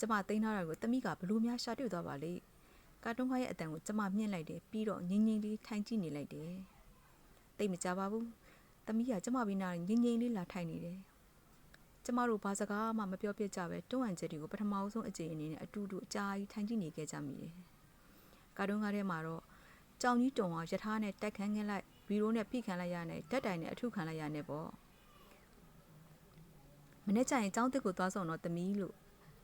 ကျမသိမ်းထားတာကိုသမီးကဘလို့များရှာတွေ့သွားပါလေကာတွန်းကားရဲ့အတန်ကိုကျမမြင့်လိုက်တယ်ပြီးတော့ငိမ့်ငိမ့်လေးထိုင်ကြည့်နေလိုက်တယ်တိတ်မကြပါဘူးသမီးကကျမဘေးနားငိမ့်ငိမ့်လေးလာထိုင်နေတယ်ကျမတို့ဘာစကားမှမပြောပြကြပဲတွန်းဟန်ချက်တွေကိုပထမဆုံးအကြိမ်အနေနဲ့အတူတူအကြာကြီးထိုင်ကြည့်နေခဲ့ကြမိတယ်ကာတွန်းကားထဲမှာတော့ကြောင်ကြီးတုံအောင်ရထားနဲ့တိုက်ခန်းခဲ့လိုက်ဗီရိုနဲ့ဖိခံလိုက်ရနဲ့ဓာတ်တိုင်နဲ့အထုခံလိုက်ရနဲ့ပေါ့မနေ့ကျရင်ကျောင်းသစ်ကိုသွားဆောင်တော့သမီးလို့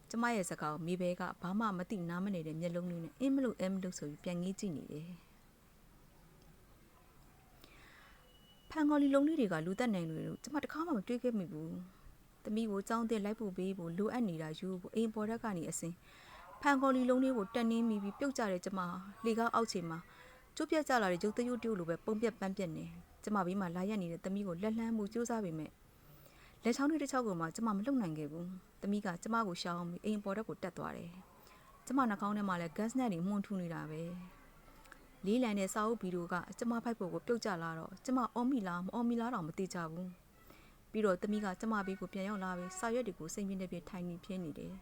ကျမရဲ့စကားကိုမိဘကဘာမှမသိနားမနေတဲ့မျက်လုံးလေးနဲ့အင်းမလို့ဆိုပြီးပြန်ငေးကြည့်နေတယ်ဖန်ကော်လီလုံးလေးတွေကလူသက်နိုင်လို့ကျမတခါမှမတွေ့ခဲ့မိဘူးသမီးကိုကျောင်းသစ်လိုက်ဖို့ပေးဖို့လိုအပ်နေတာယူဖို့အိမ်ပေါ်တက်ကနေအစင်ဖန်ကော်လီလုံးလေးကိုတက်နှင်းမိပြီးပြုတ်ကြတဲ့ကျမလေကားအောက်ခြေမှာကျိုးပြတ်ကြလာတဲ့ရုပ်တရွတ်တူလိုပဲပုံပြက်ပန်းပြက်နေကျမဘေးမှာလာရက်နေတဲ့သမီးကိုလက်လှမ်းမှုကြိုးစားပေမဲ့လက်ချောင်းလေးတစ်ချောင်းကိုမှကျမမလှုပ်နိုင်ခဲ့ဘူးသမီးကကျမကိုရှောင်းပြီးအိမ်ပေါ်တက်ကိုတက်သွားတယ်ကျမနှာခေါင်းထဲမှာလည်း gas net တွေမှုန်ထူနေတာပဲလေးလံတဲ့စာအုပ်ဗီဒီယိုကကျမဖိုက်ပေါ်ကိုပြုတ်ကျလာတော့ကျမအော်မီလားမအော်မီလားတော့မသိကြဘူးပြီးတော့သမီးကကျမဘေးကိုပြန်ရောက်လာပြီးစာရွက်တွေကိုစိတ်ပြင်းတဲ့ပြထိုင်နေပြင်းနေတယ်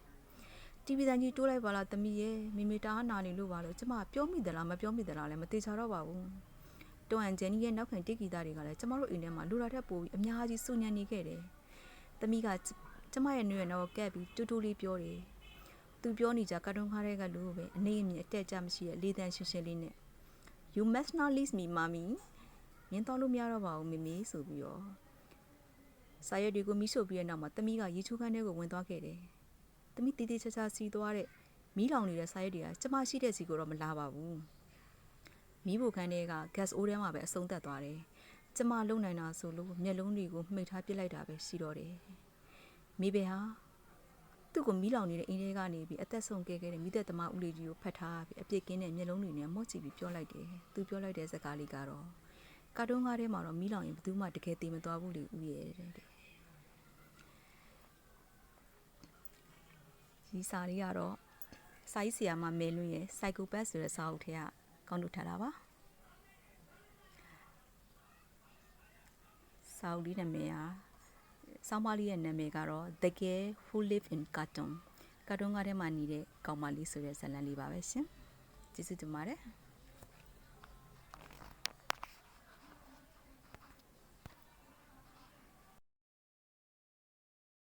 တီဗီတန်ကြီးတိုးလိုက်ပါလားသမီးရဲ့မိမိတားနာနေလို့ပါလို့ကျမပြောမိသလားမပြောမိသလားလည်းမသိချတော့ပါဘူးတွန်အန်ဂျန်နီရဲ့နောက်ခံတိကီတာတွေကလည်းကျမတို့အိမ်ထဲမှာလူလာထက်ပိုပြီးအများကြီးစုညံနေခဲ့တယ်သမီးကကျမရဲ့နှွေးနောက်ကက်ပြီးတူတူလေးပြောတယ်သူပြောနေကြကာတွန်းကားတွေကလို့ပဲအနေအမြင်အတက်ကြမရှိတဲ့လေးတန်းရှင်းရှင်းလေးနဲ့ You must not leave me mommy မြင်တော့လို့မရတော့ပါဘူးမမေဆိုပြီးတော့စာရွက်တွေကိုမိရှို့ပြီးတဲ့နောက်မှာသမီးကရေချိုးခန်းထဲကိုဝင်သွားခဲ့တယ်သမီးတီတီချာချာစီသွားတဲ့မီးလောင်နေတဲ့စာရွက်တွေကကျမရှိတဲ့စီကိုတော့မလာပါဘူးမီးဘိုခန်းထဲက gas အိုးထဲမှာပဲအဆုံးသက်သွားတယ်ကျမလုံနိုင်တာဆိုလို့မျက်လုံးတွေကိုမှိတ်ထားပစ်လိုက်တာပဲရှိတော့တယ်မိဘဟာသူ့ကိုမီးလောင်နေတဲ့အိမ်ထဲကနေပြီးအသက်ဆုံးခဲ့တဲ့မိသက်သမားဦးလေးကြီးကိုဖတ်ထားပြီးအပြစ်ကင်းတဲ့မျက်လုံးတွေနဲ့မော့ကြည့်ပြီးပြောလိုက်တယ်သူပြောလိုက်တဲ့စကားလေးကတော့ကာတွန်းကားထဲမှာတော့မီးလောင်ရင်ဘယ်သူမှတကယ်သိမသွားဘူးလေဦးရဲ့တဲ့ဒီစာလေးကတော့စာရေးဆရာမမဲလွန်းရဲ့ Psychopath ဆိုတဲ့စာအုပ်ထဲကကောက်ထုတ်ထားတာပါစာအုပ်လေးနာမည်ဟာဆောင်းပါးလေးရဲ့နာမည်ကတော့ The Girl Who Lived in Cartoon ကာတွန်းကားထဲမှာနေတဲ့ကောင်မလေးဆိုတဲ့ဇာတ်လမ်းလေးပါပဲရှင်ကျေးဇူးတင်ပါတယ်